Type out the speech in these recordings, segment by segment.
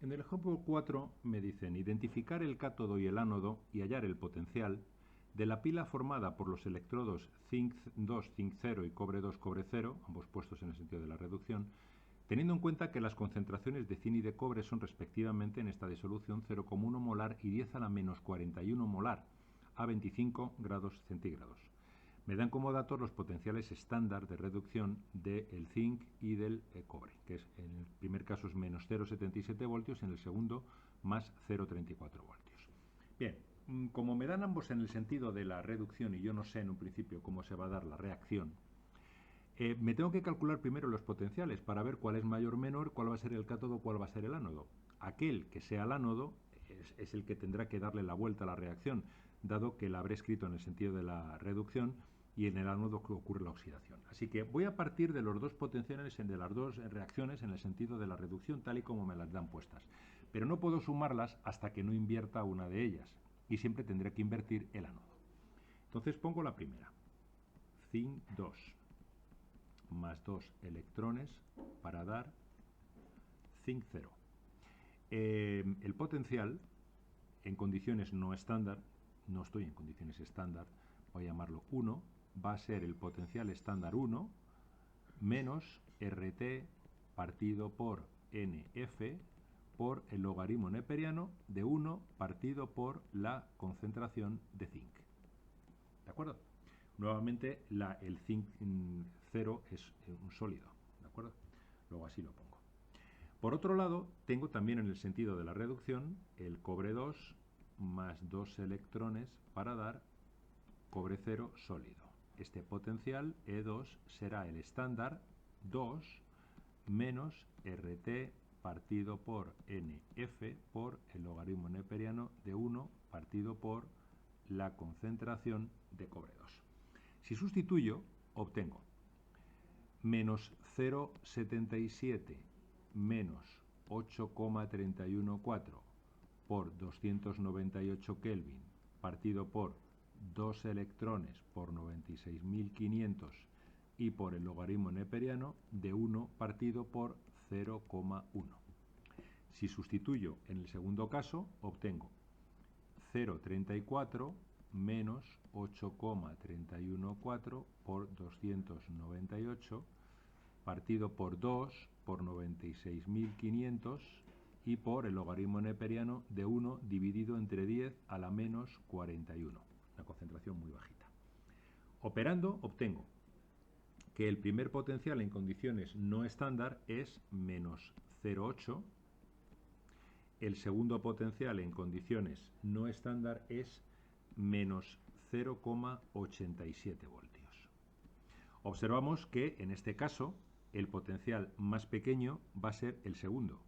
En el ejemplo 4 me dicen identificar el cátodo y el ánodo y hallar el potencial de la pila formada por los electrodos zinc 2, zinc 0 y cobre 2, cobre 0, ambos puestos en el sentido de la reducción, teniendo en cuenta que las concentraciones de zinc y de cobre son respectivamente en esta disolución 0,1 molar y 10 a la menos 41 molar a 25 grados centígrados. Me dan como datos los potenciales estándar de reducción del zinc y del cobre, que es, en el primer caso es menos 0,77 voltios, en el segundo más 0,34 voltios. Bien, como me dan ambos en el sentido de la reducción y yo no sé en un principio cómo se va a dar la reacción, me tengo que calcular primero los potenciales para ver cuál es mayor o menor, cuál va a ser el cátodo, cuál va a ser el ánodo. Aquel que sea el ánodo es el que tendrá que darle la vuelta a la reacción, dado que la habré escrito en el sentido de la reducción y en el ánodo ocurre la oxidación. Así que voy a partir de los dos potenciales, de las dos reacciones en el sentido de la reducción, tal y como me las dan puestas. Pero no puedo sumarlas hasta que no invierta una de ellas, y siempre tendré que invertir el ánodo. Entonces pongo la primera, zinc 2 más 2 electrones para dar zinc 0. El potencial en condiciones no estándar, no estoy en condiciones estándar, voy a llamarlo 1, va a ser el potencial estándar 1 menos RT partido por NF por el logaritmo neperiano de 1 partido por la concentración de zinc. ¿De acuerdo? Nuevamente el zinc 0 es un sólido, ¿de acuerdo? Luego así lo pongo. Por otro lado, tengo también en el sentido de la reducción el cobre 2 más 2 electrones para dar cobre 0 sólido. Este potencial E2 será el estándar 2 menos RT partido por NF por el logaritmo neperiano de 1 partido por la concentración de cobre 2. Si sustituyo, obtengo menos 0,77 menos 8,314 por 298 Kelvin partido por 2 electrones por 96.500 y por el logaritmo neperiano de 1 partido por 0,1. Si sustituyo en el segundo caso, obtengo 0,34 menos 8,314 por 298 partido por 2 por 96.500 y por el logaritmo neperiano de 1 dividido entre 10 a la menos 41, una concentración muy bajita. Operando obtengo que el primer potencial en condiciones no estándar es menos 0,8, el segundo potencial en condiciones no estándar es menos 0,87 voltios. Observamos que en este caso el potencial más pequeño va a ser el segundo,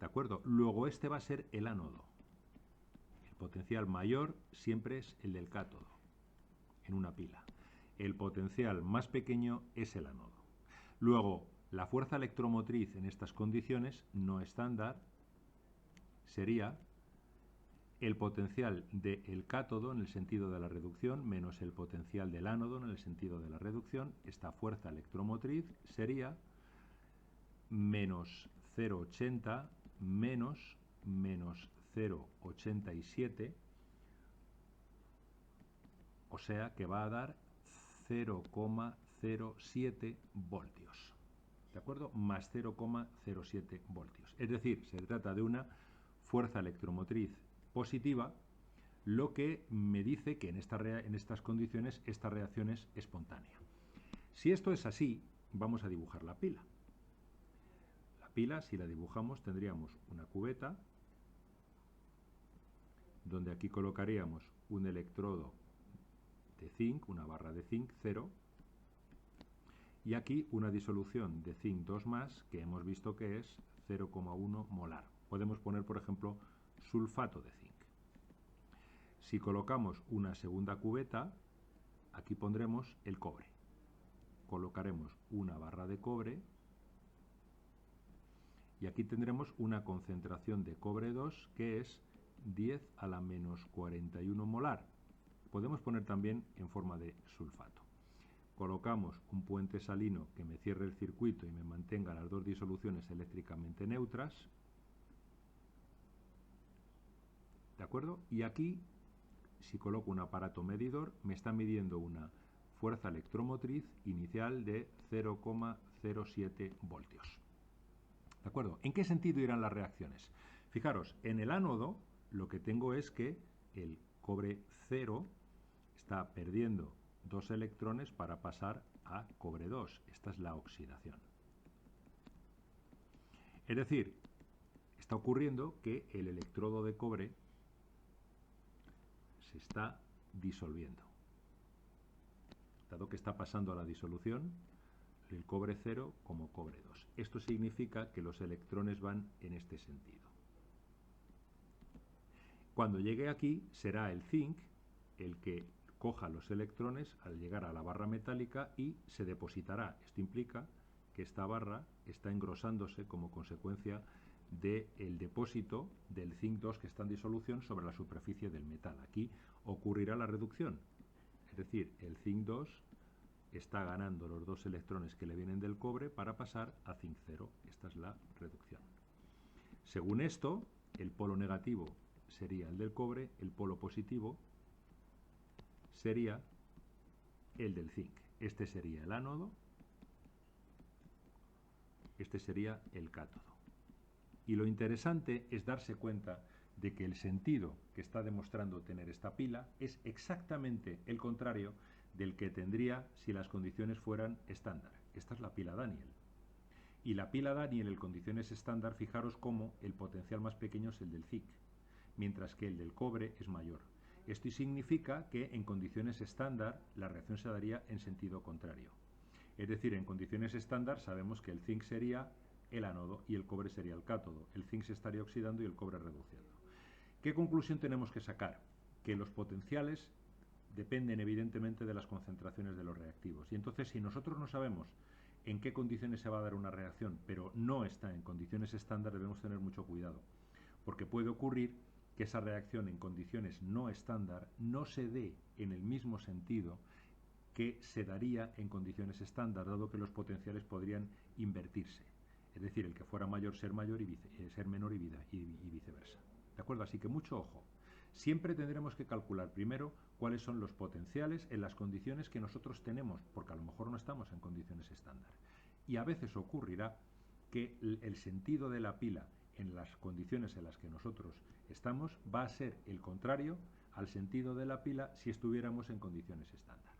¿de acuerdo? Luego este va a ser el ánodo. El potencial mayor siempre es el del cátodo, en una pila. El potencial más pequeño es el ánodo. Luego, la fuerza electromotriz en estas condiciones no estándar sería el potencial del cátodo en el sentido de la reducción menos el potencial del ánodo en el sentido de la reducción. Esta fuerza electromotriz sería menos 0,80 menos 0,87, o sea que va a dar 0,07 voltios. ¿De acuerdo? Más 0,07 voltios. Es decir, se trata de una fuerza electromotriz positiva, lo que me dice que en estas condiciones esta reacción es espontánea. Si esto es así, vamos a dibujar la pila. La pila, si la dibujamos, tendríamos una cubeta, donde aquí colocaríamos un electrodo de zinc, una barra de zinc 0, y aquí una disolución de zinc 2 más, que hemos visto que es 0,1 molar. Podemos poner, por ejemplo, sulfato de zinc. Si colocamos una segunda cubeta, aquí pondremos el cobre. Colocaremos una barra de cobre y aquí tendremos una concentración de cobre 2 que es 10 a la menos 41 molar. Podemos poner también en forma de sulfato. Colocamos un puente salino que me cierre el circuito y me mantenga las dos disoluciones eléctricamente neutras. ¿De acuerdo? Y aquí, si coloco un aparato medidor, me está midiendo una fuerza electromotriz inicial de 0,07 voltios. ¿De acuerdo? ¿En qué sentido irán las reacciones? Fijaros, en el ánodo lo que tengo es que el cobre 0 está perdiendo 2 electrones para pasar a cobre 2. Esta es la oxidación. Es decir, está ocurriendo que el electrodo de cobre se está disolviendo. Dado que está pasando a la disolución, el cobre 0 como cobre 2. Esto significa que los electrones van en este sentido. Cuando llegue aquí, será el zinc el que coja los electrones al llegar a la barra metálica y se depositará. Esto implica que esta barra está engrosándose como consecuencia del depósito del zinc 2 que está en disolución sobre la superficie del metal. Aquí ocurrirá la reducción, es decir, el zinc 2 está ganando los 2 electrones que le vienen del cobre para pasar a zinc 0. Esta es la reducción. Según esto, el polo negativo sería el del cobre, el polo positivo sería el del zinc. Este sería el ánodo, este sería el cátodo. Y lo interesante es darse cuenta de que el sentido que está demostrando tener esta pila es exactamente el contrario del que tendría si las condiciones fueran estándar. Esta es la pila Daniell. Y la pila Daniell en condiciones estándar, fijaros cómo el potencial más pequeño es el del zinc, mientras que el del cobre es mayor. Esto significa que en condiciones estándar la reacción se daría en sentido contrario. Es decir, en condiciones estándar sabemos que el zinc sería el ánodo y el cobre sería el cátodo. El zinc se estaría oxidando y el cobre reduciendo. ¿Qué conclusión tenemos que sacar? Que los potenciales dependen evidentemente de las concentraciones de los reactivos. Y entonces, si nosotros no sabemos en qué condiciones se va a dar una reacción, pero no está en condiciones estándar, debemos tener mucho cuidado, porque puede ocurrir que esa reacción en condiciones no estándar no se dé en el mismo sentido que se daría en condiciones estándar, dado que los potenciales podrían invertirse. Es decir, el que fuera mayor ser mayor y ser menor y viceversa. ¿De acuerdo? Así que mucho ojo. Siempre tendremos que calcular primero cuáles son los potenciales en las condiciones que nosotros tenemos, porque a lo mejor no estamos en condiciones estándar. Y a veces ocurrirá que el sentido de la pila en las condiciones en las que nosotros estamos va a ser el contrario al sentido de la pila si estuviéramos en condiciones estándar.